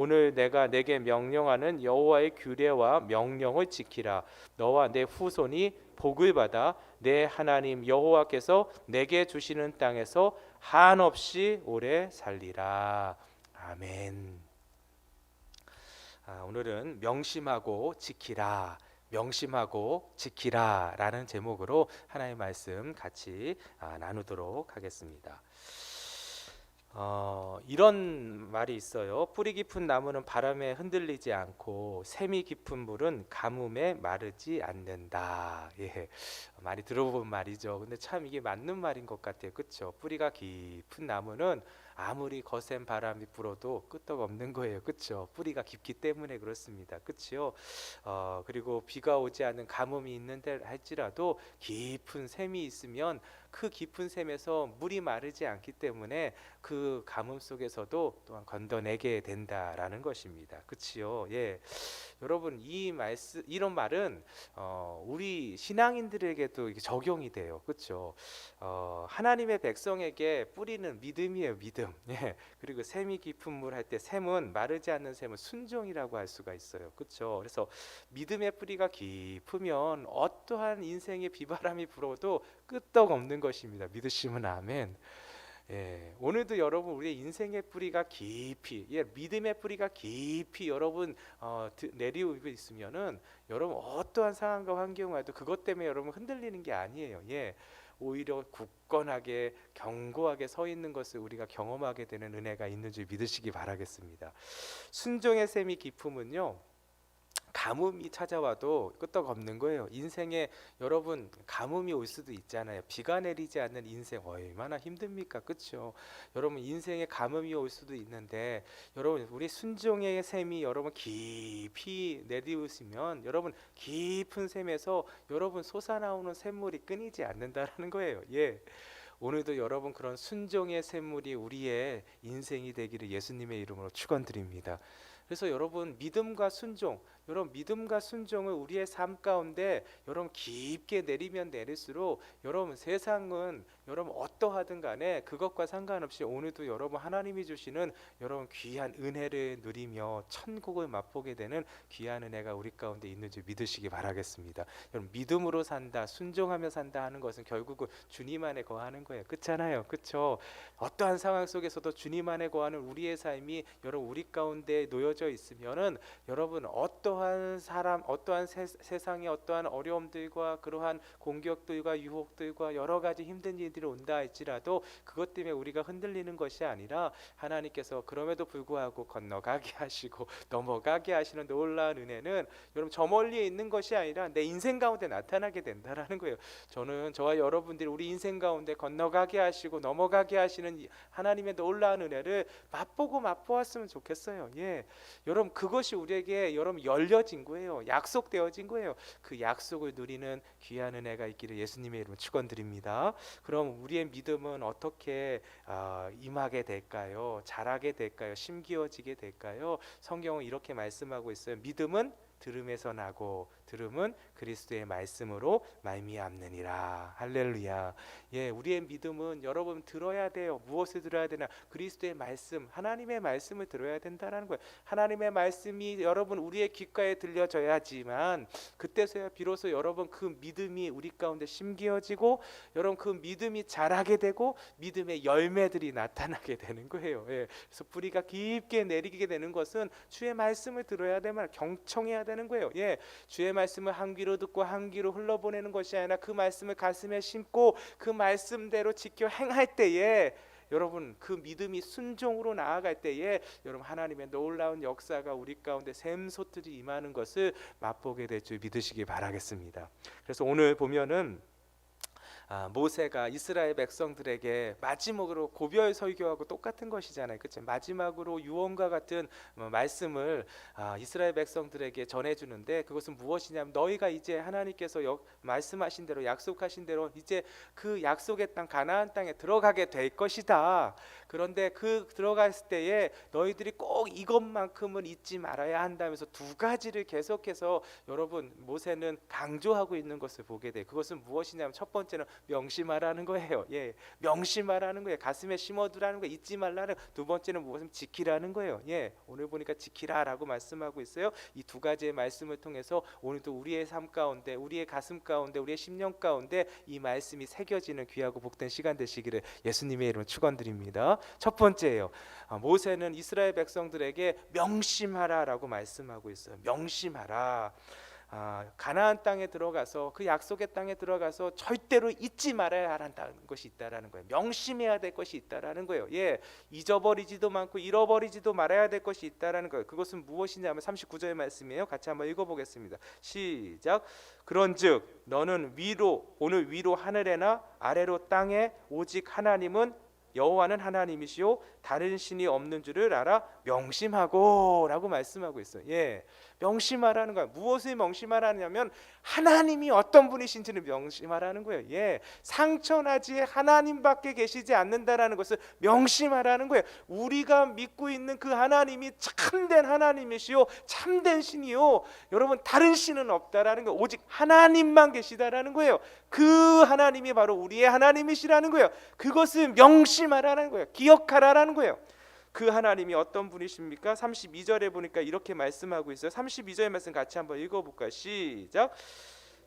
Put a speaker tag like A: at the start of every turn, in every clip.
A: 오늘 내가 내게 명령하는 여호와의 규례와 명령을 지키라. 너와 내 후손이 복을 받아 내 하나님 여호와께서 내게 주시는 땅에서 한없이 오래 살리라. 아멘. 오늘은 명심하고 지키라. 명심하고 지키라라는 제목으로 하나님의 말씀 같이 나누도록 하겠습니다. 이런 말이 있어요. 뿌리 깊은 나무는 바람에 흔들리지 않고 샘이 깊은 물은 가뭄에 마르지 않는다. 예, 많이 들어본 말이죠. 근데 참 이게 맞는 말인 것 같아요. 그렇죠? 뿌리가 깊은 나무는 아무리 거센 바람이 불어도 끄떡없는 거예요. 그렇죠? 뿌리가 깊기 때문에 그렇습니다. 그렇죠? 그리고 비가 오지 않는 가뭄이 있는데 할지라도 깊은 샘이 있으면 그 깊은 샘에서 물이 마르지 않기 때문에 그 가뭄 속에서도 또한 건져내게 된다라는 것입니다. 그렇지요? 예. 여러분 이 말씀 이런 말은 우리 신앙인들에게도 이게 적용이 돼요. 그렇죠? 하나님의 백성에게 뿌리는 믿음이에요. 믿음. 예. 그리고 샘이 깊은 물 할 때 샘은 마르지 않는 샘은 순종이라고 할 수가 있어요. 그렇죠? 그래서 믿음의 뿌리가 깊으면 어떠한 인생의 비바람이 불어도 끄떡없는 것입니다. 믿으시면 아멘. 예, 오늘도 여러분 우리의 인생의 뿌리가 깊이, 예, 믿음의 뿌리가 깊이 여러분 내리고 있으면은 여러분 어떠한 상황과 환경 와도 그것 때문에 여러분 흔들리는 게 아니에요. 예, 오히려 굳건하게 견고하게 서 있는 것을 우리가 경험하게 되는 은혜가 있는 줄 믿으시기 바라겠습니다. 순종의 샘이 깊으면요, 가뭄이 찾아와도 끄떡없는 거예요. 인생에 여러분 가뭄이 올 수도 있잖아요. 비가 내리지 않는 인생 얼마나 힘듭니까? 그렇죠? 여러분 인생에 가뭄이 올 수도 있는데 여러분 우리 순종의 샘이 여러분 깊이 내리우시면 여러분 깊은 샘에서 여러분 솟아나오는 샘물이 끊이지 않는다라는 거예요. 예. 오늘도 여러분 그런 순종의 샘물이 우리의 인생이 되기를 예수님의 이름으로 축원드립니다. 그래서 여러분 믿음과 순종, 여러분 믿음과 순종을 우리의 삶 가운데 여러분 깊게 내리면 내릴수록 여러분 세상은 여러분 어떠하든 간에 그것과 상관없이 오늘도 여러분 하나님이 주시는 여러분 귀한 은혜를 누리며 천국을 맛보게 되는 귀한 은혜가 우리 가운데 있는 줄 믿으시기 바라겠습니다. 여러분 믿음으로 산다, 순종하며 산다 하는 것은 결국은 주님 안에 거하는 거예요. 그렇잖아요. 그렇죠? 어떠한 상황 속에서도 주님 안에 거하는 우리의 삶이 여러분 우리 가운데 놓여져 있으면은 여러분 어떠한 사람, 어떠한 세상의 어떠한 어려움들과 그러한 공격들과 유혹들과 여러 가지 힘든 일들이 온다 할지라도 그것 때문에 우리가 흔들리는 것이 아니라 하나님께서 그럼에도 불구하고 건너가게 하시고 넘어가게 하시는 놀라운 은혜는 여러분 저 멀리에 있는 것이 아니라 내 인생 가운데 나타나게 된다라는 거예요. 저는 저와 여러분들이 우리 인생 가운데 건너가게 하시고 넘어가게 하시는 하나님의 놀라운 은혜를 맛보고 맛보았으면 좋겠어요. 예, 여러분 그것이 우리에게 여러분 열려진 거예요. 약속되어진 거예요. 그 약속을 누리는 귀한 은혜가 있기를 예수님의 이름으로 축원드립니다. 그럼 우리의 믿음은 어떻게 임하게 될까요? 자라게 될까요? 심기어지게 될까요? 성경은 이렇게 말씀하고 있어요. 믿음은 들음에서 나고 들음은 그리스도의 말씀으로 말미암느니라. 할렐루야. 예, 우리의 믿음은 여러분 들어야 돼요. 무엇을 들어야 되나? 그리스도의 말씀, 하나님의 말씀을 들어야 된다라는 거예요. 하나님의 말씀이 여러분 우리의 귓가에 들려져야지만 그때서야 비로소 여러분 그 믿음이 우리 가운데 심기어지고 여러분 그 믿음이 자라게 되고 믿음의 열매들이 나타나게 되는 거예요. 예, 그래서 뿌리가 깊게 내리게 되는 것은 주의 말씀을 들어야 되면 경청해야 되는 거예요. 예, 주의 말씀을 한 귀로 듣고 한 귀로 흘러보내는 것이 아니라 그 말씀을 가슴에 심고 그 말씀대로 지켜 행할 때에 여러분 그 믿음이 순종으로 나아갈 때에 여러분 하나님의 놀라운 역사가 우리 가운데 샘솟듯이 임하는 것을 맛보게 될 줄 믿으시기 바라겠습니다. 그래서 오늘 보면은 모세가 이스라엘 백성들에게 마지막으로 고별 설교하고 똑같은 것이잖아요. 그렇죠? 마지막으로 유언과 같은 말씀을 이스라엘 백성들에게 전해주는데 그것은 무엇이냐면 너희가 이제 하나님께서 말씀하신 대로 약속하신 대로 이제 그 약속의 땅 가나안 땅에 들어가게 될 것이다. 그런데 그 들어갔을 때에 너희들이 꼭 이것만큼은 잊지 말아야 한다면서 두 가지를 계속해서 여러분 모세는 강조하고 있는 것을 보게 돼. 그것은 무엇이냐면 첫 번째는 명심하라는 거예요. 예, 명심하라는 거예요. 가슴에 심어두라는 거예요. 잊지 말라는. 두 번째는 무엇은 지키라는 거예요. 예, 오늘 보니까 지키라라고 말씀하고 있어요. 이 두 가지의 말씀을 통해서 오늘도 우리의 삶 가운데, 우리의 가슴 가운데, 우리의 심령 가운데 이 말씀이 새겨지는 귀하고 복된 시간 되시기를 예수님의 이름으로 축원드립니다. 첫 번째예요. 모세는 이스라엘 백성들에게 명심하라라고 말씀하고 있어요. 명심하라. 가나안 땅에 들어가서 그 약속의 땅에 들어가서 절대로 잊지 말아야 하는 것이 있다라는 거예요. 명심해야 될 것이 있다라는 거예요. 예, 잊어버리지도 않고 잃어버리지도 말아야 될 것이 있다라는 거예요. 그것은 무엇이냐면 39절의 말씀이에요. 같이 한번 읽어보겠습니다. 시작. 그런즉 너는 오늘 위로 하늘에나 아래로 땅에 오직 하나님은 여호와는 하나님이시요 다른 신이 없는 줄을 알아 명심하고 라고 말씀하고 있어요. 예, 명심하라는 거야. 무엇을 명심하라냐면 하나님이 어떤 분이신지를 명심하라는 거예요. 예, 상처나지에 하나님밖에 계시지 않는다라는 것을 명심하라는 거예요. 우리가 믿고 있는 그 하나님이 참된 하나님이시요 참된 신이요, 여러분 다른 신은 없다라는 거예요. 오직 하나님만 계시다라는 거예요. 그 하나님이 바로 우리의 하나님이시라는 거예요. 그것을 명심하라는 거예요. 기억하라는 거예요. 그 하나님이 어떤 분이십니까? 32절에 보니까 이렇게 말씀하고 있어요. 32절의 말씀 같이 한번 읽어볼까요? 시작.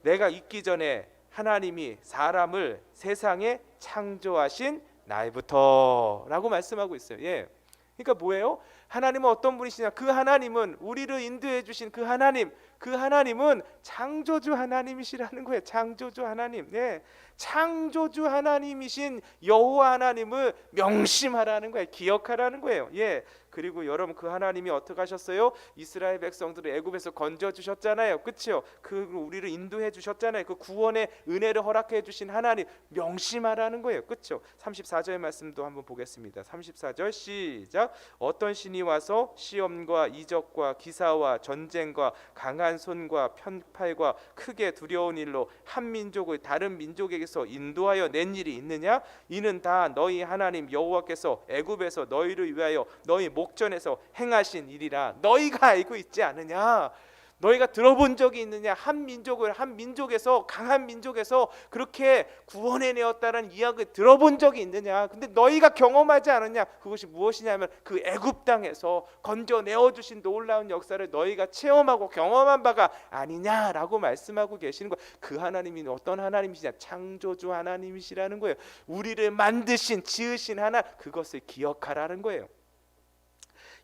A: 내가 있기 전에 하나님이 사람을 세상에 창조하신 날부터 라고 말씀하고 있어요. 예, 그러니까 뭐예요? 하나님은 어떤 분이시냐? 그 하나님은 우리를 인도해 주신 그 하나님은 창조주 하나님이시라는 거예요. 창조주 하나님. 네, 창조주 하나님이신 여호와 하나님을 명심하라는 거예요. 기억하라는 거예요. 예, 그리고 여러분 그 하나님이 어떻게 하셨어요? 이스라엘 백성들을 애굽에서 건져 주셨잖아요. 그렇죠? 그 우리를 인도해 주셨잖아요. 그 구원의 은혜를 허락해 주신 하나님 명심하라는 거예요. 그렇죠? 34절 말씀도 한번 보겠습니다. 34절 시작. 어떤 신이 와서 시험과 이적과 기사와 전쟁과 강한 손과 편팔과 크게 두려운 일로 한 민족을 다른 민족에게서 인도하여 낸 일이 있느냐? 이는 다 너희 하나님 여호와께서 애굽에서 너희를 위하여 너희 목전에서 행하신 일이라 너희가 알고 있지 않느냐? 너희가 들어본 적이 있느냐? 한 민족에서 강한 민족에서 그렇게 구원해내었다는 이야기를 들어본 적이 있느냐? 근데 너희가 경험하지 않았냐? 그것이 무엇이냐면 그 애굽 땅에서 건져내어 주신 놀라운 역사를 너희가 체험하고 경험한 바가 아니냐라고 말씀하고 계시는 거예요. 그 하나님이 어떤 하나님이시냐? 창조주 하나님이시라는 거예요. 우리를 만드신 지으신 하나님, 그것을 기억하라는 거예요.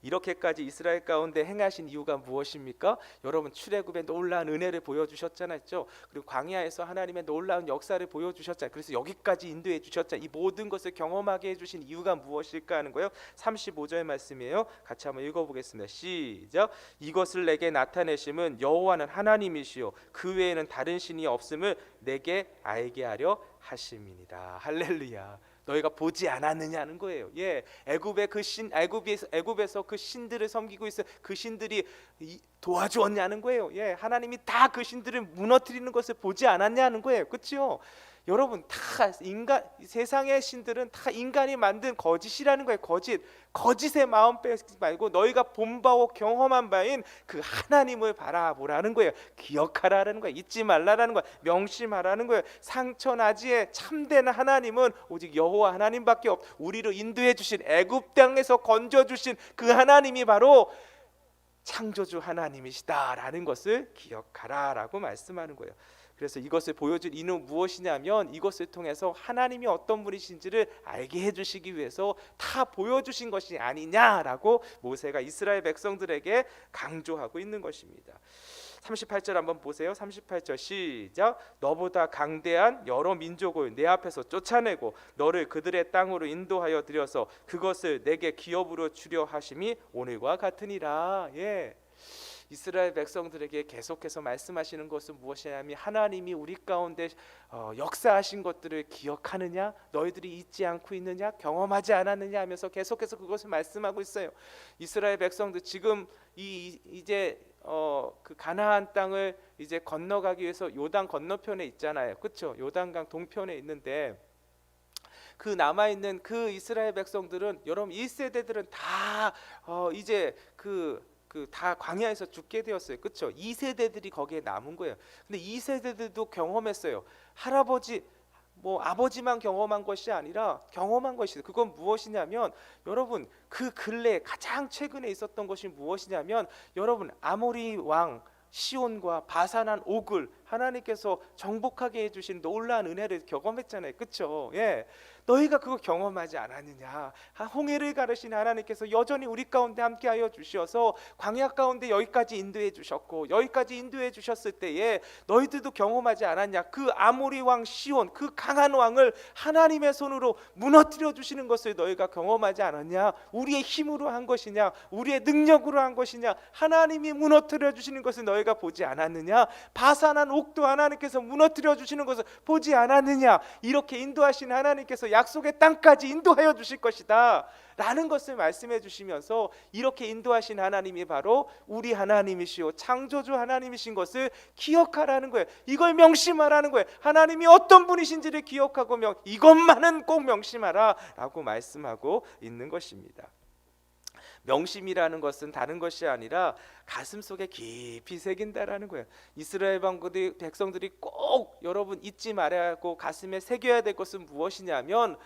A: 이렇게까지 이스라엘 가운데 행하신 이유가 무엇입니까? 여러분 출애굽의 놀라운 은혜를 보여주셨잖아요. 그리고 광야에서 하나님의 놀라운 역사를 보여주셨잖아요. 그래서 여기까지 인도해 주셨잖아요. 이 모든 것을 경험하게 해주신 이유가 무엇일까 하는 거예요. 35절 말씀이에요. 같이 한번 읽어보겠습니다. 시작. 이것을 내게 나타내심은 여호와는 하나님이시요 그 외에는 다른 신이 없음을 내게 알게 하려 하심이니라. 할렐루야. 너희가 보지 않았느냐는 거예요. 예, 애굽에서 그 신들을 섬기고 있어. 그 신들이 도와주었냐는 거예요. 예, 하나님이 다 그 신들을 무너뜨리는 것을 보지 않았냐는 거예요. 그렇죠? 여러분 다 세상의 신들은 다 인간이 만든 거짓이라는 거예요. 거짓의 마음 빼지 말고 너희가 본 바고 경험한 바인 그 하나님을 바라보라는 거예요. 기억하라는 거예요. 잊지 말라라는 거예요. 명심하라는 거예요. 상처나지에 참된 하나님은 오직 여호와 하나님밖에 없. 우리를 인도해 주신 애굽 땅에서 건져 주신 그 하나님이 바로 창조주 하나님이시다라는 것을 기억하라라고 말씀하는 거예요. 그래서 이것을 보여줄 이유는 무엇이냐면 이것을 통해서 하나님이 어떤 분이신지를 알게 해주시기 위해서 다 보여주신 것이 아니냐라고 모세가 이스라엘 백성들에게 강조하고 있는 것입니다. 38절 한번 보세요. 38절 시작. 너보다 강대한 여러 민족을 내 앞에서 쫓아내고 너를 그들의 땅으로 인도하여 들여서 그것을 내게 기업으로 주려 하심이 오늘과 같으니라. 예, 이스라엘 백성들에게 계속해서 말씀하시는 것은 무엇이냐면 하나님이 우리 가운데 역사하신 것들을 기억하느냐, 너희들이 잊지 않고 있느냐, 경험하지 않았느냐 하면서 계속해서 그것을 말씀하고 있어요. 이스라엘 백성들 지금 이제 그 가나안 땅을 이제 건너가기 위해서 요단 건너편에 있잖아요. 그렇죠? 요단강 동편에 있는데 그 남아있는 그 이스라엘 백성들은 여러분 1세대들은 다 이제 다 광야에서 죽게 되었어요. 그렇죠? 2세대들이 거기에 남은 거예요. 근데 2세대들도 경험했어요. 할아버지 뭐 아버지만 경험한 것이 아니라 경험한 것이, 그건 무엇이냐면 여러분, 그 근래 가장 최근에 있었던 것이 무엇이냐면 여러분, 아모리 왕 시온과 바산한 옥을 하나님께서 정복하게 해주신 놀라운 은혜를 경험했잖아요. 그렇죠? 예, 너희가 그거 경험하지 않았느냐? 홍해를 가르신 하나님께서 여전히 우리 가운데 함께하여 주셔서 광야 가운데 여기까지 인도해 주셨고, 여기까지 인도해 주셨을 때에 너희들도 경험하지 않았냐? 그 아모리 왕 시온, 그 강한 왕을 하나님의 손으로 무너뜨려 주시는 것을 너희가 경험하지 않았냐? 우리의 힘으로 한 것이냐? 우리의 능력으로 한 것이냐? 하나님이 무너뜨려 주시는 것을 너희가 보지 않았느냐? 바산한 옥도 하나님께서 무너뜨려 주시는 것을 보지 않았느냐? 이렇게 인도하신 하나님께서 약속의 땅까지 인도하여 주실 것이다 라는 것을 말씀해 주시면서, 이렇게 인도하신 하나님이 바로 우리 하나님이시오 창조주 하나님이신 것을 기억하라는 거예요. 이걸 명심하라는 거예요. 하나님이 어떤 분이신지를 기억하고 이것만은 꼭 명심하라 라고 말씀하고 있는 것입니다. 명심이라는 것은 다른 것이 아니라 가슴속에 깊이 새긴다라는 거예요. 이스라엘 백성들이 꼭 여러분 잊지 말아야 하고 가슴에 새겨야 될 것은 무엇이냐면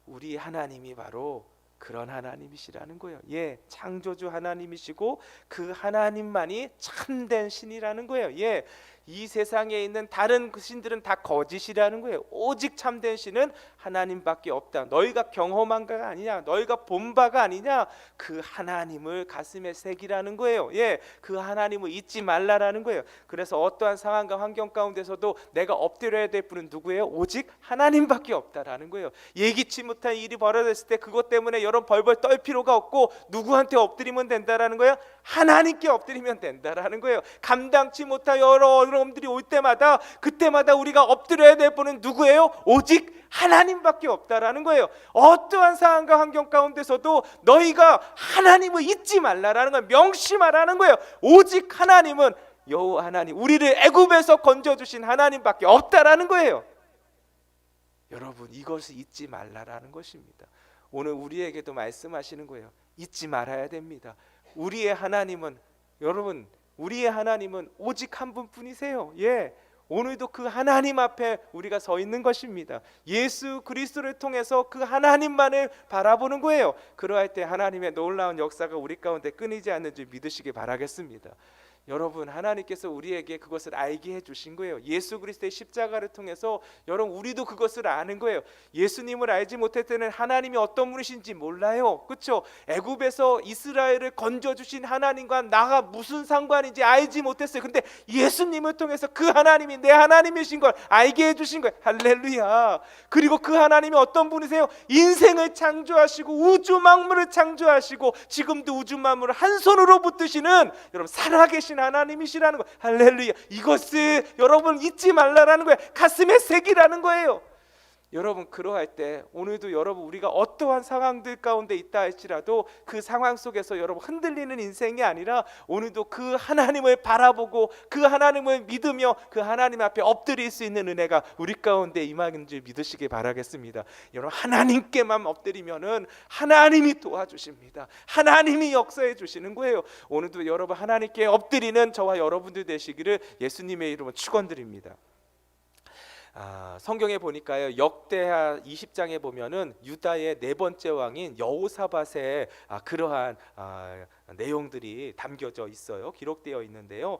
A: 우리 하나님이 바로 그런 하나님이시라는 거예요. 예, 창조주 하나님이시고 그 하나님만이 참된 신이라는 거예요. 예, 이 세상에 있는 다른 신들은 다 거짓이라는 거예요. 오직 참된 신은 하나님밖에 없다. 너희가 경험한 바가 아니냐, 너희가 본 바가 아니냐, 그 하나님을 가슴에 새기라는 거예요. 예, 그 하나님을 잊지 말라라는 거예요. 그래서 어떠한 상황과 환경 가운데서도 내가 엎드려야 될 분은 누구예요? 오직 하나님밖에 없다라는 거예요. 예기치 못한 일이 벌어졌을 때 그것 때문에 여러분 벌벌 떨 필요가 없고 누구한테 엎드리면 된다라는 거예요? 하나님께 엎드리면 된다라는 거예요. 감당치 못한 여러 어려움들이 올 때마다, 그때마다 우리가 엎드려야 될 분은 누구예요? 오직 하나님밖에 없다라는 거예요. 어떠한 상황과 환경 가운데서도 너희가 하나님을 잊지 말라라는 거예요. 명심하라는 거예요. 오직 하나님은 여호와 하나님, 우리를 애굽에서 건져주신 하나님밖에 없다라는 거예요. 여러분, 이것을 잊지 말라라는 것입니다. 오늘 우리에게도 말씀하시는 거예요. 잊지 말아야 됩니다. 우리의 하나님은, 여러분, 우리의 하나님은 오직 한 분뿐이세요. 예, 오늘도 그 하나님 앞에 우리가 서 있는 것입니다. 예수 그리스도를 통해서 그 하나님만을 바라보는 거예요. 그러할 때 하나님의 놀라운 역사가 우리 가운데 끊이지 않는 줄 믿으시기 바라겠습니다. 여러분, 하나님께서 우리에게 그것을 알게 해주신 거예요. 예수 그리스도의 십자가를 통해서 여러분, 우리도 그것을 아는 거예요. 예수님을 알지 못할 때는 하나님이 어떤 분이신지 몰라요. 그렇죠? 애굽에서 이스라엘을 건져주신 하나님과 나가 무슨 상관인지 알지 못했어요. 근데 예수님을 통해서 그 하나님이 내 하나님이신 걸 알게 해주신 거예요. 할렐루야. 그리고 그 하나님이 어떤 분이세요? 인생을 창조하시고 우주 만물을 창조하시고 지금도 우주 만물을 한 손으로 붙드시는 여러분 살아계신 하나님이시라는 거. 할렐루야. 이것을 여러분 잊지 말라라는 거예요. 가슴에 새기라는 거예요. 여러분, 그러할 때 오늘도 여러분, 우리가 어떠한 상황들 가운데 있다 할지라도 그 상황 속에서 여러분 흔들리는 인생이 아니라 오늘도 그 하나님을 바라보고 그 하나님을 믿으며 그 하나님 앞에 엎드릴 수 있는 은혜가 우리 가운데 임하는 줄 믿으시기 바라겠습니다. 여러분, 하나님께만 엎드리면은 하나님이 도와주십니다. 하나님이 역사해 주시는 거예요. 오늘도 여러분 하나님께 엎드리는 저와 여러분들 되시기를 예수님의 이름으로 축원드립니다. 성경에 보니까요, 역대하 20장에 보면은 유다의 네 번째 왕인 여호사밧의 그러한 내용들이 담겨져 있어요. 기록되어 있는데요.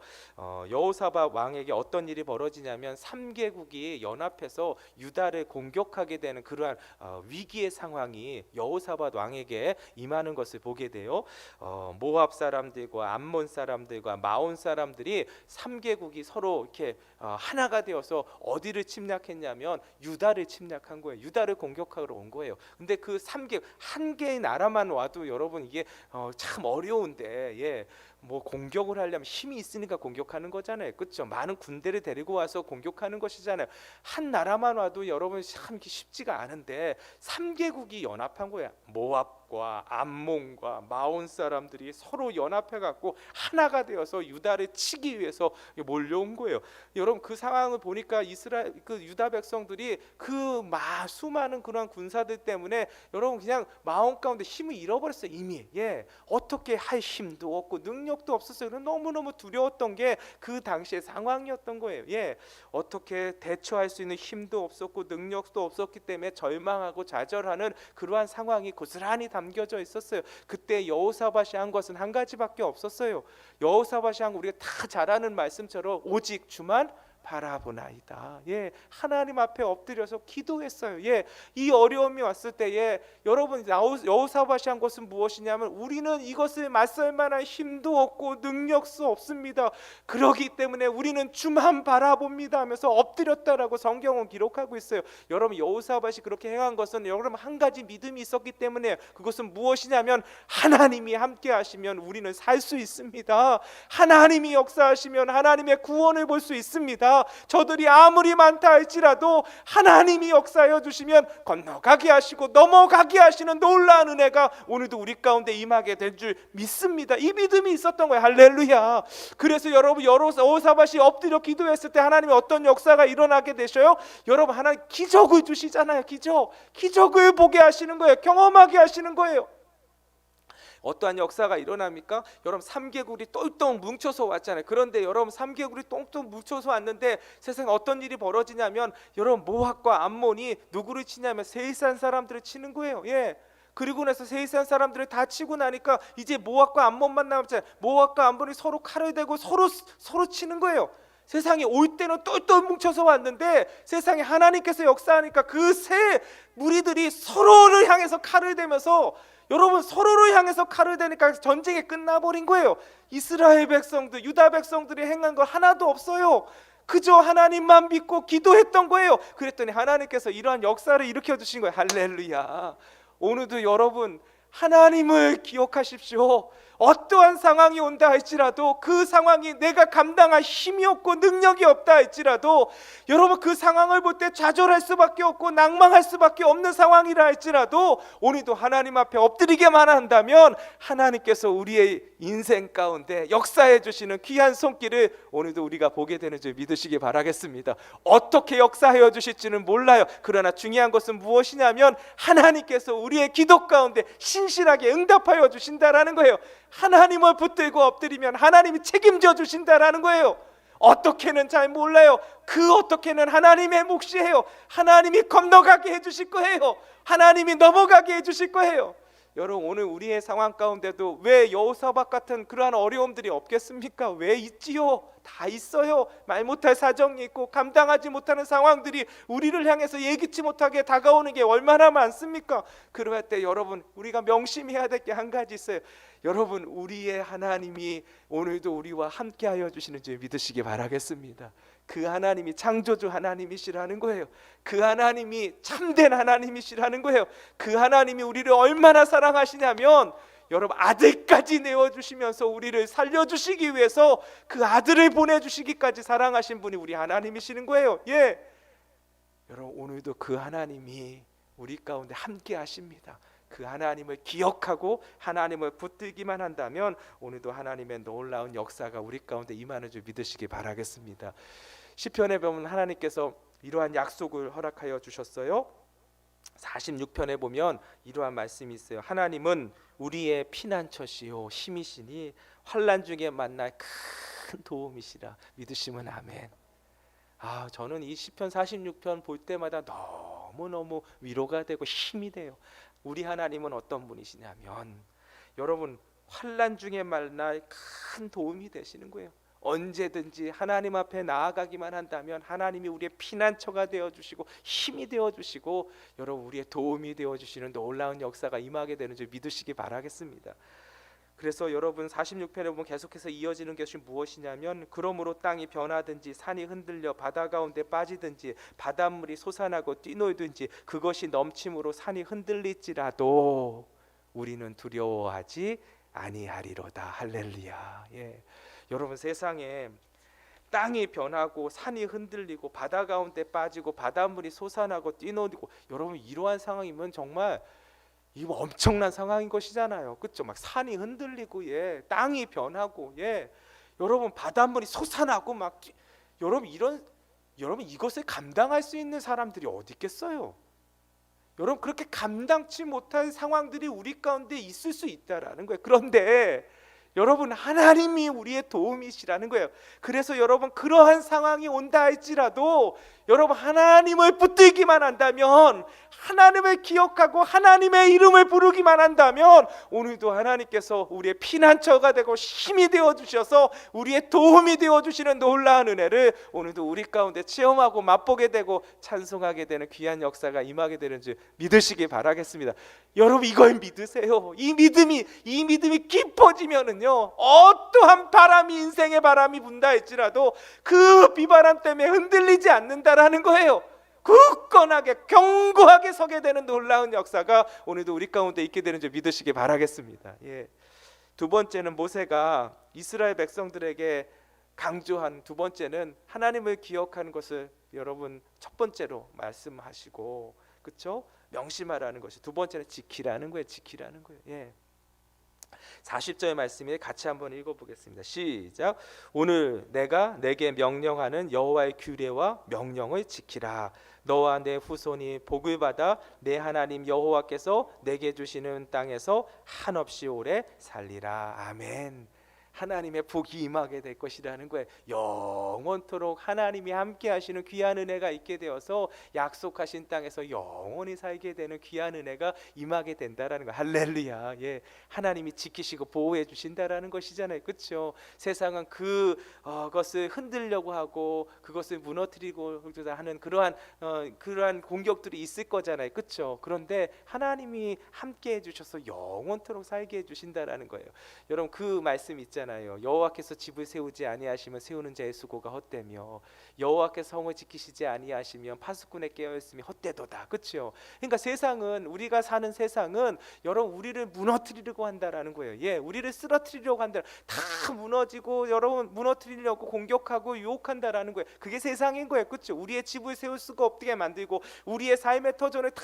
A: 여호사밧 왕에게 어떤 일이 벌어지냐면 3개국이 연합해서 유다를 공격하게 되는 그러한 위기의 상황이 여호사밧 왕에게 임하는 것을 보게 돼요. 모압 사람들과 암몬 사람들과 마온 사람들이 3개국이 서로 이렇게 하나가 되어서 어디를 침략했냐면 유다를 침략한 거예요. 유다를 공격하러 온 거예요. 근데 그 3개, 한 개의 나라만 와도 여러분 이게 참 어려운데, 예, 뭐 공격을 하려면 힘이 있으니까 공격하는 거잖아요. 그렇죠? 많은 군대를 데리고 와서 공격하는 것이잖아요. 한 나라만 와도 여러분 참 쉽지가 않은데 3개국이 연합한 거야. 모압과 암몬과 마온 사람들이 서로 연합해 갖고 하나가 되어서 유다를 치기 위해서 몰려온 거예요. 여러분, 그 상황을 보니까 이스라엘 그 유다 백성들이 그 수많은 그런 군사들 때문에 여러분 그냥 마음 가운데 힘을 잃어버렸어요. 이미. 예, 어떻게 할 힘도 없고 능력 능력도 없었어요. 너무너무 두려웠던 게 그 당시의 상황이었던 거예요. 어떻게 대처할 수 있는 힘도 없었고 능력도 없었기 때문에 절망하고 좌절하는 그러한 상황이 고스란히 담겨져 있었어요. 그때 여호사밧이 한 것은 한 가지밖에 없었어요. 여호사밧이 한 거 우리가 다 잘 아는 말씀처럼 오직 주만 바라보나이다. 하나님 앞에 엎드려서 기도했어요. 이 어려움이 왔을 때에 여러분 여호사밧이 한 것은 무엇이냐면 우리는 이것을 맞설 만한 힘도 없고 능력도 없습니다. 그러기 때문에 우리는 주만 바라봅니다 하면서 엎드렸다라고 성경은 기록하고 있어요. 여러분 여호사밧이 그렇게 행한 것은 여러분 한 가지 믿음이 있었기 때문에 그것은 무엇이냐면 하나님이 함께 하시면 우리는 살 수 있습니다. 하나님이 역사하시면 하나님의 구원을 볼 수 있습니다. 저들이 아무리 많다 할지라도 하나님이 역사하여 주시면 건너가게 하시고 넘어가게 하시는 놀라운 은혜가 오늘도 우리 가운데 임하게 될 줄 믿습니다. 이 믿음이 있었던 거예요. 할렐루야. 그래서 여러분 여호사밧이 엎드려 기도했을 때 하나님이 어떤 역사가 일어나게 되셔요? 여러분 하나님 기적을 주시잖아요. 기적을 보게 하시는 거예요. 경험하게 하시는 거예요. 어떠한 역사가 일어납니까? 여러분 3개국이 똘똘 뭉쳐서 왔잖아요. 그런데 여러분 3개국이 똘똘 뭉쳐서 왔는데 세상에 어떤 일이 벌어지냐면 여러분 모압과 암몬이 누구를 치냐면 세이산 사람들을 치는 거예요. 그리고 나서 세이산 사람들을 다 치고 나니까 이제 모압과 암몬만 남았잖아요. 모압과 암몬이 서로 칼을 대고 서로 치는 거예요. 세상에 올 때는 똘똘 뭉쳐서 왔는데 세상에 하나님께서 역사하니까 그 세 무리들이 서로를 향해서 칼을 대면서 여러분 서로를 향해서 칼을 대니까 전쟁이 끝나버린 거예요. 이스라엘 백성들 유다 백성들이 행한 거 하나도 없어요. 그저 하나님만 믿고 기도했던 거예요. 그랬더니 하나님께서 이러한 역사를 일으켜 주신 거예요. 할렐루야. 오늘도 여러분 하나님을 기억하십시오. 어떠한 상황이 온다 할지라도 그 상황이 내가 감당할 힘이 없고 능력이 없다 할지라도 여러분 그 상황을 볼 때 좌절할 수밖에 없고 낭망할 수밖에 없는 상황이라 할지라도 오늘도 하나님 앞에 엎드리게만 한다면 하나님께서 우리의 인생 가운데 역사해 주시는 귀한 손길을 오늘도 우리가 보게 되는 줄 믿으시기 바라겠습니다. 어떻게 역사해 주실지는 몰라요. 그러나 중요한 것은 무엇이냐면 하나님께서 우리의 기도 가운데 신실하게 응답하여 주신다라는 거예요. 하나님을 붙들고 엎드리면 하나님이 책임져 주신다라는 거예요. 어떻게는 잘 몰라요. 그 어떻게는 하나님의 몫이에요. 하나님이 건너가게 해주실 거예요. 하나님이 넘어가게 해주실 거예요. 여러분 오늘 우리의 상황 가운데도 왜 여호사밧 같은 그러한 어려움들이 없겠습니까? 왜 있지요? 다 있어요. 말 못할 사정이 있고 감당하지 못하는 상황들이 우리를 향해서 예기치 못하게 다가오는 게 얼마나 많습니까? 그럴 때 여러분 우리가 명심해야 될 게 한 가지 있어요. 여러분 우리의 하나님이 오늘도 우리와 함께하여 주시는 줄 믿으시기 바라겠습니다. 그 하나님이 창조주 하나님이시라는 거예요. 그 하나님이 참된 하나님이시라는 거예요. 그 하나님이 우리를 얼마나 사랑하시냐면 여러분 아들까지 내어주시면서 우리를 살려주시기 위해서 그 아들을 보내주시기까지 사랑하신 분이 우리 하나님이시는 거예요. 여러분 오늘도 그 하나님이 우리 가운데 함께 하십니다. 그 하나님을 기억하고 하나님을 붙들기만 한다면 오늘도 하나님의 놀라운 역사가 우리 가운데 임하는 줄 믿으시기 바라겠습니다. 시편에 보면 하나님께서 이러한 약속을 허락하여 주셨어요. 46편에 보면 이러한 말씀이 있어요. 하나님은 우리의 피난처시요 힘이시니 환난 중에 만날 큰 도움이시라. 믿으시면 아멘. 저는 이 시편 46편 볼 때마다 너무너무 위로가 되고 힘이 돼요. 우리 하나님은 어떤 분이시냐면 여러분 환난 중에 만날 큰 도움이 되시는 거예요. 언제든지 하나님 앞에 나아가기만 한다면 하나님이 우리의 피난처가 되어주시고 힘이 되어주시고 여러분 우리의 도움이 되어주시는 놀라운 역사가 임하게 되는 줄 믿으시기 바라겠습니다. 그래서 여러분 46편에 보면 계속해서 이어지는 것이 무엇이냐면 그러므로 땅이 변하든지 산이 흔들려 바다 가운데 빠지든지 바닷물이 솟아나고 뛰놀든지 그것이 넘침으로 산이 흔들릴지라도 우리는 두려워하지 아니하리로다. 할렐루야. 여러분 세상에 땅이 변하고 산이 흔들리고 바다 가운데 빠지고 바닷물이 솟아나고 뛰놀고 여러분 이러한 상황이면 정말 이거 엄청난 상황인 것이잖아요. 그렇죠? 막 산이 흔들리고 땅이 변하고 여러분 바닷물이 솟아나고 막 여러분 이것을 감당할 수 있는 사람들이 어디 있겠어요? 여러분 그렇게 감당치 못한 상황들이 우리 가운데 있을 수 있다라는 거예요. 그런데 여러분, 하나님이 우리의 도움이시라는 거예요. 그래서 여러분, 그러한 상황이 온다 할지라도 여러분, 하나님을 붙들기만 한다면, 하나님을 기억하고 하나님의 이름을 부르기만 한다면, 오늘도 하나님께서 우리의 피난처가 되고 힘이 되어주셔서 우리의 도움이 되어주시는 놀라운 은혜를 오늘도 우리 가운데 체험하고 맛보게 되고 찬송하게 되는 귀한 역사가 임하게 되는 줄 믿으시기 바라겠습니다. 여러분, 이걸 믿으세요. 이 믿음이 깊어지면은요, 어떠한 바람이, 인생의 바람이 분다 할지라도 그 비바람 때문에 흔들리지 않는다라는 거예요. 굳건하게 견고하게 서게 되는 놀라운 역사가 오늘도 우리 가운데 있게 되는 줄 믿으시기 바라겠습니다. 예. 두 번째는, 모세가 이스라엘 백성들에게 강조한 두 번째는 하나님을 기억하는 것을 여러분 첫 번째로 말씀하시고, 그렇죠? 명심하라는 것이, 두 번째는 지키라는 거예요. 지키라는 거예요. 예. 40절의 말씀에 같이 한번 읽어보겠습니다. 시작. 오늘 내가 내게 명령하는 여호와의 규례와 명령을 지키라. 너와 내 후손이 복을 받아 내 하나님 여호와께서 내게 주시는 땅에서 한없이 오래 살리라. 아멘. 하나님의 복이 임하게 될 것이라는 거예요. 영원토록 하나님이 함께 하시는 귀한 은혜가 있게 되어서 약속하신 땅에서 영원히 살게 되는 귀한 은혜가 임하게 된다라는 거. 할렐루야. 예. 하나님이 지키시고 보호해 주신다라는 것이잖아요. 그렇죠? 세상은 그것을 흔들려고 하고 그것을 무너뜨리고 하는 그러한 공격들이 있을 거잖아요. 그렇죠? 그런데 하나님이 함께 해 주셔서 영원토록 살게 해 주신다라는 거예요. 여러분, 그 말씀 있잖아요. 여호와께서 집을 세우지 아니하시면 세우는 자의 수고가 헛되며 여호와께서 성을 지키시지 아니하시면 파수꾼의 깨어있음이 헛되도다. 그렇죠? 그러니까 세상은, 우리가 사는 세상은 여러분 우리를 무너뜨리려고 한다라는 거예요. 예, 우리를 쓰러뜨리려고 한다. 다 무너지고 여러분 무너뜨리려고 공격하고 유혹한다라는 거예요. 그게 세상인 거예요. 그렇죠? 우리의 집을 세울 수가 없게 만들고 우리의 삶의 터전을 다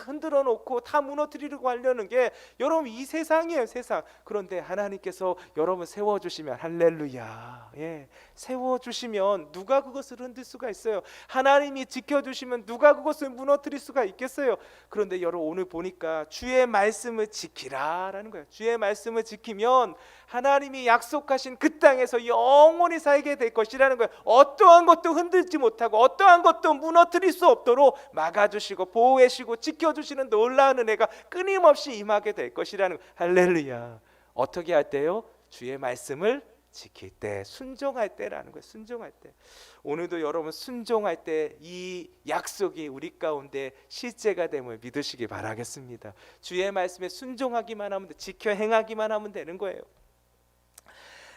A: 흔들어 놓고 다 무너뜨리려고 하려는 게 여러분 이 세상이에요. 세상. 그런데 하나님께서 여러분 세워주시면, 할렐루야, 예, 세워주시면 누가 그것을 흔들 수가 있어요? 하나님이 지켜주시면 누가 그것을 무너뜨릴 수가 있겠어요? 그런데 여러분, 오늘 보니까 주의 말씀을 지키라라는 거예요. 주의 말씀을 지키면 하나님이 약속하신 그 땅에서 영원히 살게 될 것이라는 거예요. 어떠한 것도 흔들지 못하고 어떠한 것도 무너뜨릴 수 없도록 막아주시고 보호해주시고 지켜주시는 놀라운 은혜가 끊임없이 임하게 될 것이라는 거예요. 할렐루야. 어떻게 할 때요? 주의 말씀을 지킬 때, 순종할 때라는 거예요. 순종할 때. 오늘도 여러분 순종할 때 이 약속이 우리 가운데 실제가 됨을 믿으시기 바라겠습니다. 주의 말씀에 순종하기만 하면 돼. 지켜 행하기만 하면 되는 거예요.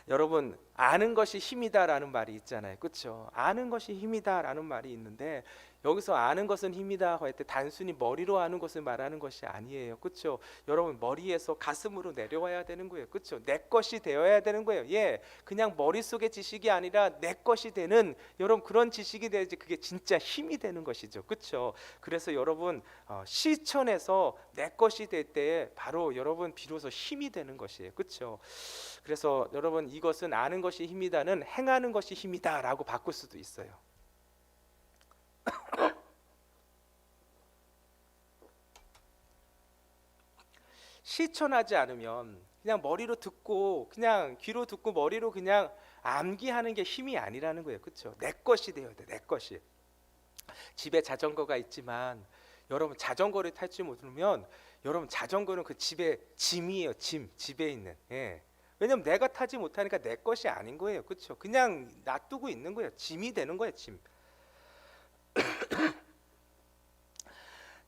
A: 여러분, 아는 것이 힘이다라는 말이 있잖아요. 그렇죠? 아는 것이 힘이다라는 말이 있는데, 여기서 아는 것은 힘이다 할 때 단순히 머리로 아는 것을 말하는 것이 아니에요. 그렇죠? 여러분, 머리에서 가슴으로 내려와야 되는 거예요. 그렇죠? 내 것이 되어야 되는 거예요. 예, 그냥 머릿속의 지식이 아니라 내 것이 되는, 여러분 그런 지식이 돼야지 그게 진짜 힘이 되는 것이죠. 그렇죠? 그래서 여러분 실천해서 내 것이 될 때 바로 여러분 비로소 힘이 되는 것이에요. 그렇죠? 그래서 여러분, 이것은 아는 것이 힘이다는 행하는 것이 힘이다라고 바꿀 수도 있어요. 실천하지 않으면 그냥 머리로 듣고, 그냥 귀로 듣고 머리로 그냥 암기하는 게 힘이 아니라는 거예요. 그렇죠? 내 것이 되어야 돼. 내 것이. 집에 자전거가 있지만 여러분 자전거를 탈 줄 모르면 여러분 자전거는 그 집에 짐이에요. 집에 있는. 예. 왜냐면 내가 타지 못하니까 내 것이 아닌 거예요. 그렇죠? 그냥 놔두고 있는 거예요. 짐이 되는 거예요. 짐.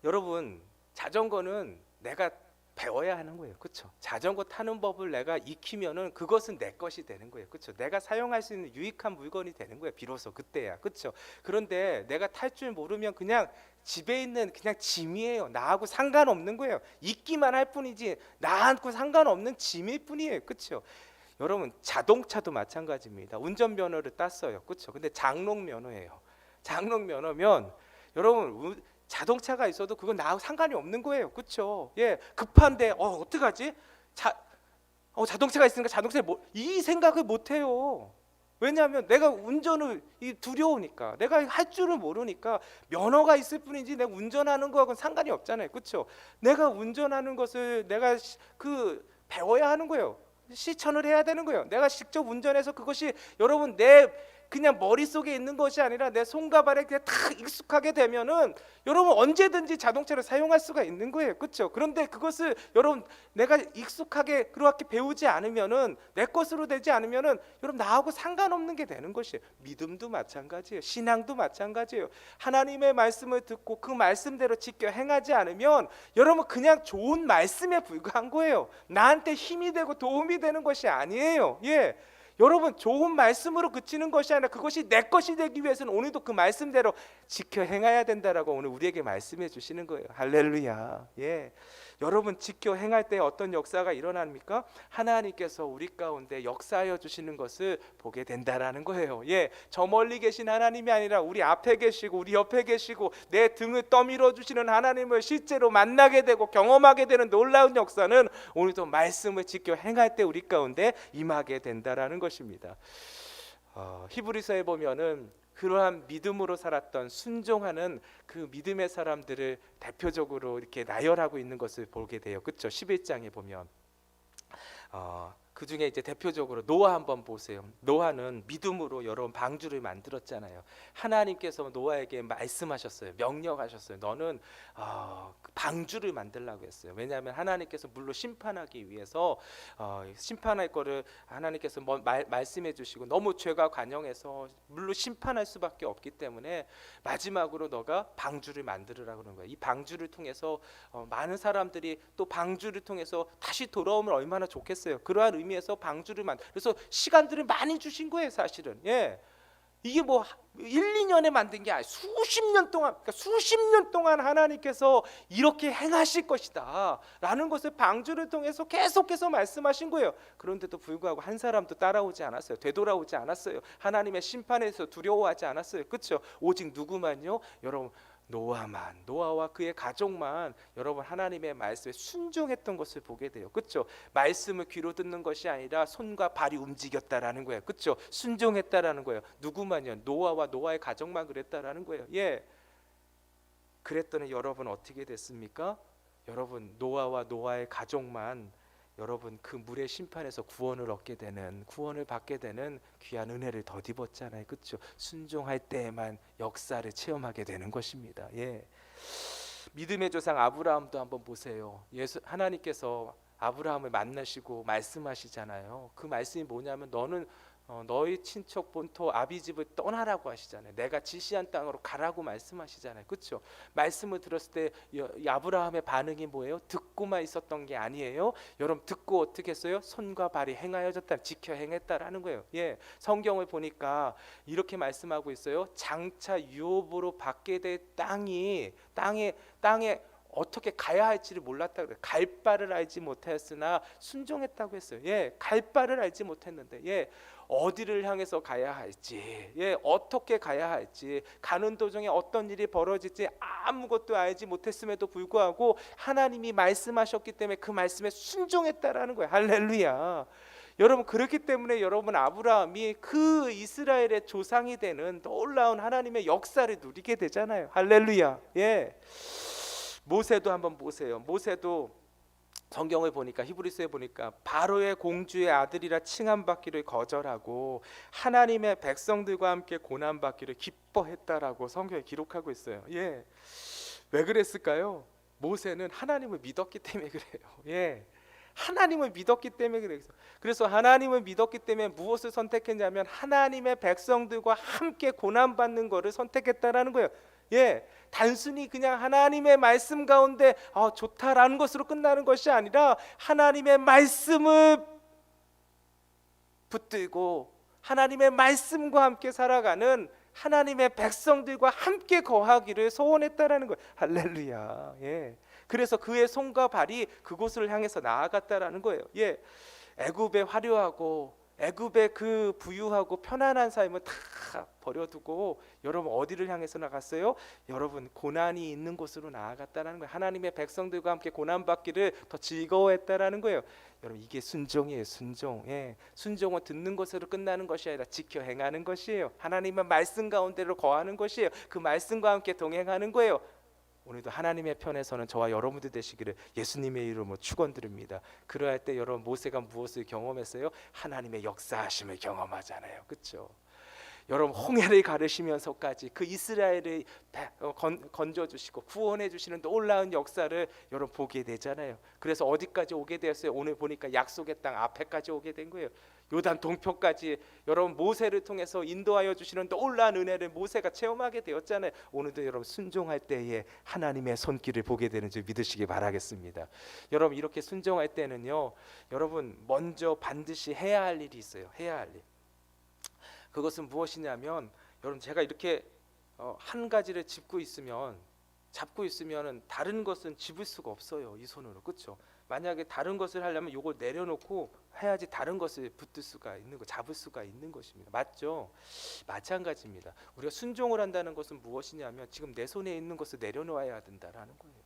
A: 여러분, 자전거는 내가 배워야 하는 거예요. 그렇죠? 자전거 타는 법을 내가 익히면은 그것은 내 것이 되는 거예요. 그렇죠? 내가 사용할 수 있는 유익한 물건이 되는 거예요. 비로소 그때야. 그렇죠? 그런데 내가 탈 줄 모르면 그냥 집에 있는 그냥 짐이에요. 나하고 상관없는 거예요. 있기만 할 뿐이지 나하고 상관없는 짐일 뿐이에요. 그렇죠? 여러분, 자동차도 마찬가지입니다. 운전면허를 땄어요. 그렇죠? 근데 장롱 면허예요. 장롱 면허면 여러분 자동차가 있어도 그건 나하고 상관이 없는 거예요. 그렇죠? 예, 급한데 어떡하지? 자동차가 있으니까 자동차에 이 생각을 못 해요. 왜냐하면 내가 운전을 두려우니까, 내가 할 줄을 모르니까. 면허가 있을 뿐이지 내가 운전하는 거하고는 상관이 없잖아요. 그렇죠? 내가 운전하는 것을 내가 배워야 하는 거예요. 실천을 해야 되는 거예요. 내가 직접 운전해서 그것이 여러분 내 그냥 머릿속에 있는 것이 아니라 내 손과 발에 그냥 탁 익숙하게 되면은 여러분 언제든지 자동차를 사용할 수가 있는 거예요. 그렇죠? 그런데 그것을 여러분 내가 익숙하게 그렇게 배우지 않으면은 내 것으로 되지 않으면은 여러분 나하고 상관없는 게 되는 것이에요. 믿음도 마찬가지예요. 신앙도 마찬가지예요. 하나님의 말씀을 듣고 그 말씀대로 지켜 행하지 않으면 여러분 그냥 좋은 말씀에 불과한 거예요. 나한테 힘이 되고 도움이 되는 것이 아니에요. 예. 여러분 좋은 말씀으로 그치는 것이 아니라 그것이 내 것이 되기 위해서는 오늘도 그 말씀대로 지켜 행해야 된다라고 오늘 우리에게 말씀해 주시는 거예요. 할렐루야. 예. 여러분 지켜 행할 때 어떤 역사가 일어납니까? 하나님께서 우리 가운데 역사하여 주시는 것을 보게 된다라는 거예요. 예. 저 멀리 계신 하나님이 아니라 우리 앞에 계시고 우리 옆에 계시고 내 등을 떠밀어 주시는 하나님을 실제로 만나게 되고 경험하게 되는 놀라운 역사는 오늘도 말씀을 지켜 행할 때 우리 가운데 임하게 된다라는 것입니다. 히브리서에 보면은 그러한 믿음으로 살았던 순종하는 그 믿음의 사람들을 대표적으로 이렇게 나열하고 있는 것을 보게 돼요. 그렇죠? 11장에 보면 그 중에 이제 대표적으로 노아 한번 보세요. 노아는 믿음으로 여러분 방주를 만들었잖아요. 하나님께서 노아에게 말씀하셨어요. 명령하셨어요. 너는 방주를 만들라고 했어요. 왜냐하면 하나님께서 물로 심판하기 위해서 심판할 거를 하나님께서 말씀해 주시고 너무 죄가 관영해서 물로 심판할 수밖에 없기 때문에 마지막으로 너가 방주를 만들으라고 그러는 거예요. 이 방주를 통해서 많은 사람들이 또 방주를 통해서 다시 돌아오면 얼마나 좋겠어요. 그러한 의미에서 방주를 그래서 시간들을 많이 주신 거예요, 사실은. 예. 이게 뭐 1, 2년에 만든 게 아니라 수십 년 동안, 그러니까 수십 년 동안 하나님께서 이렇게 행하실 것이다 라는 것을 방주를 통해서 계속해서 말씀하신 거예요. 그런데도 불구하고 한 사람도 따라오지 않았어요. 되돌아오지 않았어요. 하나님의 심판에서 두려워하지 않았어요. 그렇죠? 오직 누구만요? 여러분 노아와 그의 가족만 여러분 하나님의 말씀에 순종했던 것을 보게 돼요. 그렇죠? 말씀을 귀로 듣는 것이 아니라 손과 발이 움직였다라는 거예요. 그렇죠? 순종했다라는 거예요. 누구만요? 노아와 노아의 가족만 그랬다라는 거예요. 예. 그랬더니 여러분 어떻게 됐습니까? 여러분 노아와 노아의 가족만 여러분 그 물의 심판에서 구원을 받게 되는 귀한 은혜를 덧입었잖아요. 그렇죠? 순종할 때에만 역사를 체험하게 되는 것입니다. 예. 믿음의 조상 아브라함도 한번 보세요. 하나님께서 아브라함을 만나시고 말씀하시잖아요. 그 말씀이 뭐냐면 너는 너희 친척 본토 아비집을 떠나라고 하시잖아요. 내가 지시한 땅으로 가라고 말씀하시잖아요. 그렇죠? 말씀을 들었을 때 이 아브라함의 반응이 뭐예요? 듣고만 있었던 게 아니에요. 여러분 듣고 어떻게 했어요? 손과 발이 행하여졌다, 지켜 행했다라는 거예요. 예, 성경을 보니까 이렇게 말씀하고 있어요. 장차 유업으로 받게 될 땅에 어떻게 가야 할지를 몰랐다 그래요. 갈 바를 알지 못하였으나 순종했다고 했어요. 예, 갈 바를 알지 못했는데, 예, 어디를 향해서 가야 할지, 예, 어떻게 가야 할지, 가는 도중에 어떤 일이 벌어질지 아무것도 알지 못했음에도 불구하고 하나님이 말씀하셨기 때문에 그 말씀에 순종했다라는 거예요. 할렐루야. 여러분 그렇기 때문에 여러분 아브라함이 그 이스라엘의 조상이 되는 놀라운 하나님의 역사를 누리게 되잖아요. 할렐루야. 예. 모세도 한번 보세요. 모세도 성경을 보니까 히브리서에 보니까 바로의 공주의 아들이라 칭함받기를 거절하고 하나님의 백성들과 함께 고난받기를 기뻐했다라고 성경에 기록하고 있어요. 예, 왜 그랬을까요? 모세는 하나님을 믿었기 때문에 그래요. 예, 하나님을 믿었기 때문에 그래요. 그래서 하나님을 믿었기 때문에 무엇을 선택했냐면 하나님의 백성들과 함께 고난받는 것을 선택했다라는 거예요. 예, 단순히 그냥 하나님의 말씀 가운데 좋다라는 것으로 끝나는 것이 아니라 하나님의 말씀을 붙들고 하나님의 말씀과 함께 살아가는 하나님의 백성들과 함께 거하기를 소원했다라는 거예요. 할렐루야. 예. 그래서 그의 손과 발이 그곳을 향해서 나아갔다라는 거예요. 예. 애굽의 화려하고 애굽의 그 부유하고 편안한 삶을 다 버려두고 여러분 어디를 향해서 나갔어요? 여러분 고난이 있는 곳으로 나아갔다는 거예요. 하나님의 백성들과 함께 고난받기를 더 즐거워했다라는 거예요. 여러분 이게 순종이에요. 순종. 예. 순종은 듣는 것으로 끝나는 것이 아니라 지켜 행하는 것이에요. 하나님의 말씀 가운데로 거하는 것이에요. 그 말씀과 함께 동행하는 거예요. 오늘도 하나님의 편에서는 저와 여러분들 되시기를 예수님의 이름으로 축원드립니다. 그러할 때 여러분 모세가 무엇을 경험했어요? 하나님의 역사하심을 경험하잖아요. 그렇죠? 여러분 홍해를 가르시면서까지 그 이스라엘을 건져주시고 구원해 주시는 놀라운 역사를 여러분 보게 되잖아요. 그래서 어디까지 오게 되었어요? 오늘 보니까 약속의 땅 앞에까지 오게 된 거예요. 요단 동편까지 여러분 모세를 통해서 인도하여 주시는 놀라운 은혜를 모세가 체험하게 되었잖아요. 오늘도 여러분 순종할 때에 하나님의 손길을 보게 되는 줄 믿으시기 바라겠습니다. 여러분 이렇게 순종할 때는요, 여러분 먼저 반드시 해야 할 일이 있어요. 해야 할 일. 그것은 무엇이냐면 여러분 제가 이렇게 한 가지를 잡고 있으면은 다른 것은 집을 수가 없어요. 이 손으로. 그렇죠? 만약에 다른 것을 하려면 이걸 내려놓고 해야지 다른 것을 붙들 수가 있는 거, 잡을 수가 있는 것입니다. 맞죠? 마찬가지입니다. 우리가 순종을 한다는 것은 무엇이냐면 지금 내 손에 있는 것을 내려놓아야 된다라는 거예요.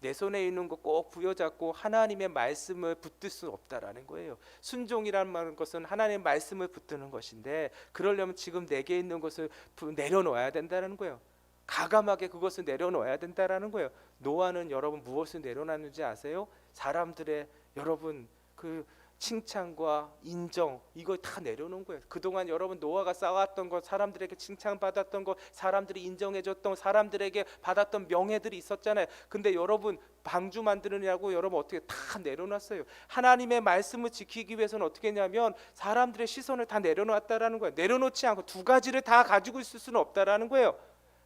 A: 내 손에 있는 거 꼭 부여잡고 하나님의 말씀을 붙들 수 없다라는 거예요. 순종이라는 것은 하나님의 말씀을 붙드는 것인데, 그러려면 지금 내게 있는 것을 내려놓아야 된다는 거예요. 가감하게 그것을 내려놓아야 된다라는 거예요. 노아는 여러분 무엇을 내려놨는지 아세요? 사람들의 여러분 그 칭찬과 인정, 이걸 다 내려놓은 거예요. 그동안 여러분 노아가 쌓아왔던 것, 사람들에게 칭찬받았던 것, 사람들이 인정해줬던, 사람들에게 받았던 명예들이 있었잖아요. 근데 여러분 방주 만드느냐고 여러분 어떻게 다 내려놨어요. 하나님의 말씀을 지키기 위해서는 어떻게 했냐면 사람들의 시선을 다 내려놨다라는 거예요. 내려놓지 않고 두 가지를 다 가지고 있을 수는 없다라는 거예요.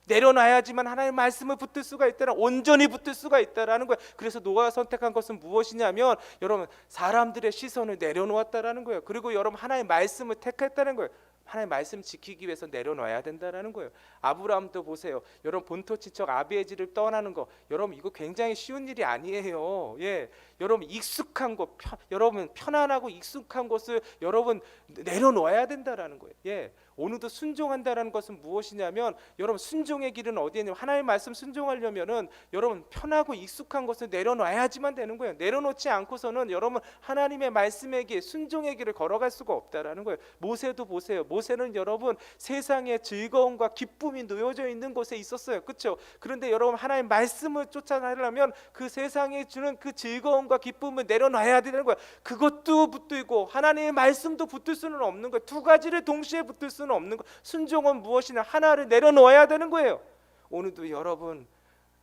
A: 내려놔야지만 하나님의 말씀을 붙들 수가 있다라, 온전히 붙들 수가 있다라는 거예요. 그래서 노아가 선택한 것은 무엇이냐면 여러분 사람들의 시선을 내려놓았다라는 거예요. 그리고 여러분 하나님의 말씀을 택했다는 거예요. 하나님의 말씀 지키기 위해서 내려놔야 된다라는 거예요. 아브라함도 보세요. 여러분 본토 친척 아비의 집을 떠나는 거, 여러분 이거 굉장히 쉬운 일이 아니에요. 예, 여러분 익숙한 것, 여러분 편안하고 익숙한 것을 여러분 내려놓아야 된다라는 거예요. 예, 오늘도 순종한다라는 것은 무엇이냐면 여러분 순종의 길은 어디에 있냐면 하나님의 말씀 순종하려면은 여러분 편하고 익숙한 것을 내려놔야지만 되는 거예요. 내려놓지 않고서는 여러분 하나님의 말씀의 길, 순종의 길을 걸어갈 수가 없다라는 거예요. 모세도 보세요. 모세는 여러분 세상의 즐거움과 기쁨이 놓여져 있는 곳에 있었어요. 그렇죠? 그런데 여러분 하나님의 말씀을 쫓아가려면 그 세상에 주는 그 즐거움과 기쁨을 내려놔야 되는 거예요. 그것도 붙들고 하나님의 말씀도 붙들 수는 없는 거예요. 두 가지를 동시에 붙들 수는 없는 거. 순종은 무엇이냐? 하나를 내려놓아야 되는 거예요. 오늘도 여러분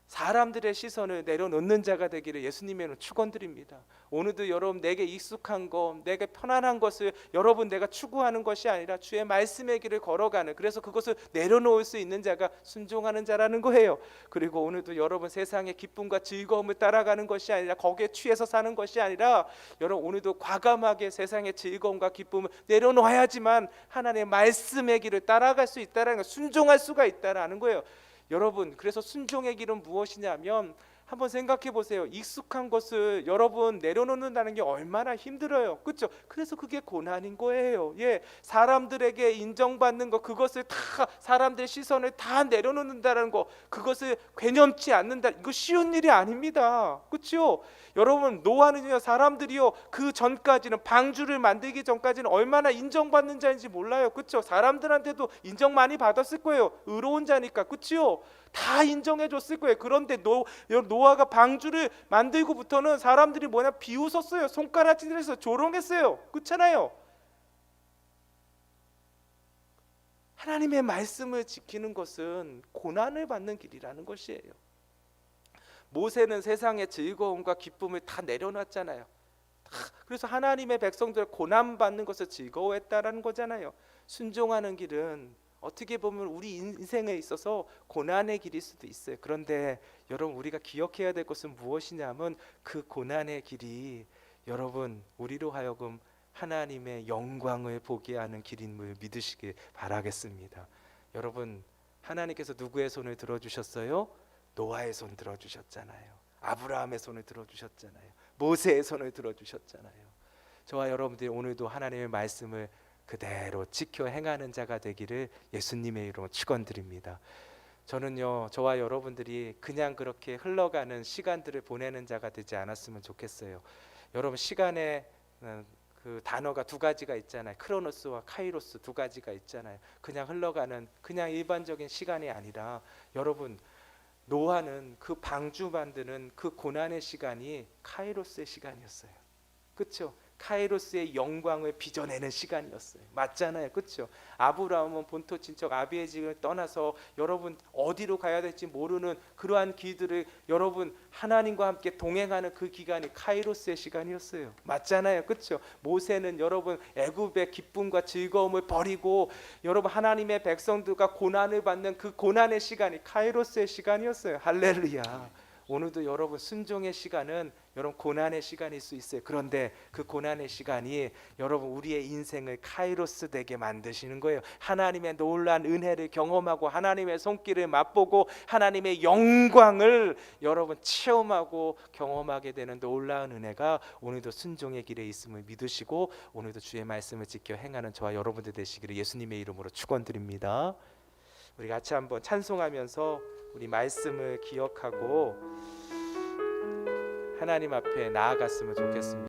A: 사람들의 시선을 내려놓는 자가 되기를 예수님의 이름으로 축원드립니다. 오늘도 여러분 내게 익숙한 것, 내게 편안한 것을 여러분 내가 추구하는 것이 아니라 주의 말씀의 길을 걸어가는, 그래서 그것을 내려놓을 수 있는 자가 순종하는 자라는 거예요. 그리고 오늘도 여러분 세상의 기쁨과 즐거움을 따라가는 것이 아니라 거기에 취해서 사는 것이 아니라 여러분 오늘도 과감하게 세상의 즐거움과 기쁨을 내려놓아야지만 하나님의 말씀의 길을 따라갈 수 있다는 거, 순종할 수가 있다라는 거예요. 여러분 그래서 순종의 길은 무엇이냐면 한번 생각해 보세요. 익숙한 것을 여러분 내려놓는다는 게 얼마나 힘들어요. 그렇죠? 그래서 그게 고난인 거예요. 예, 사람들에게 인정받는 거, 그것을 다 사람들의 시선을 다 내려놓는다는 거, 그것을 괴념치 않는다. 이거 쉬운 일이 아닙니다. 그렇죠? 여러분 노아는요, 사람들이요 그 전까지는 방주를 만들기 전까지는 얼마나 인정받는 자인지 몰라요. 그렇죠? 사람들한테도 인정 많이 받았을 거예요. 의로운 자니까. 그렇죠? 다 인정해 줬을 거예요. 그런데 노아가 방주를 만들고부터는 사람들이 뭐냐 비웃었어요. 손가락질해서 조롱했어요. 그렇잖아요. 하나님의 말씀을 지키는 것은 고난을 받는 길이라는 것이에요. 모세는 세상의 즐거움과 기쁨을 다 내려놨잖아요. 그래서 하나님의 백성들 고난 받는 것을 즐거워했다라는 거잖아요. 순종하는 길은 어떻게 보면 우리 인생에 있어서 고난의 길일 수도 있어요. 그런데 여러분 우리가 기억해야 될 것은 무엇이냐면 그 고난의 길이 여러분 우리로 하여금 하나님의 영광을 보게 하는 길임을 믿으시길 바라겠습니다. 여러분 하나님께서 누구의 손을 들어주셨어요? 노아의 손 들어주셨잖아요. 아브라함의 손을 들어주셨잖아요. 모세의 손을 들어주셨잖아요. 저와 여러분들이 오늘도 하나님의 말씀을 그대로 지켜 행하는 자가 되기를 예수님의 이름으로 축원드립니다. 저는요 저와 여러분들이 그냥 그렇게 흘러가는 시간들을 보내는 자가 되지 않았으면 좋겠어요. 여러분 시간에 그 단어가 두 가지가 있잖아요. 크로노스와 카이로스 두 가지가 있잖아요. 그냥 흘러가는 그냥 일반적인 시간이 아니라 여러분 노아는 그 방주 만드는 그 고난의 시간이 카이로스의 시간이었어요. 그렇죠? 카이로스의 영광을 빚어내는 시간이었어요. 맞잖아요. 그렇죠? 아브라함은 본토 친척 아비에직을 떠나서 여러분 어디로 가야 될지 모르는 그러한 길들을 여러분 하나님과 함께 동행하는 그 기간이 카이로스의 시간이었어요. 맞잖아요. 그렇죠? 모세는 여러분 애굽의 기쁨과 즐거움을 버리고 여러분 하나님의 백성들과 고난을 받는 그 고난의 시간이 카이로스의 시간이었어요. 할렐루야. 오늘도 여러분 순종의 시간은 여러분 고난의 시간일 수 있어요. 그런데 그 고난의 시간이 여러분 우리의 인생을 카이로스 되게 만드시는 거예요. 하나님의 놀라운 은혜를 경험하고 하나님의 손길을 맛보고 하나님의 영광을 여러분 체험하고 경험하게 되는 놀라운 은혜가 오늘도 순종의 길에 있음을 믿으시고 오늘도 주의 말씀을 지켜 행하는 저와 여러분들 되시기를 예수님의 이름으로 축원드립니다. 우리 같이 한번 찬송하면서 우리 말씀을 기억하고 하나님 앞에 나아갔으면 좋겠습니다.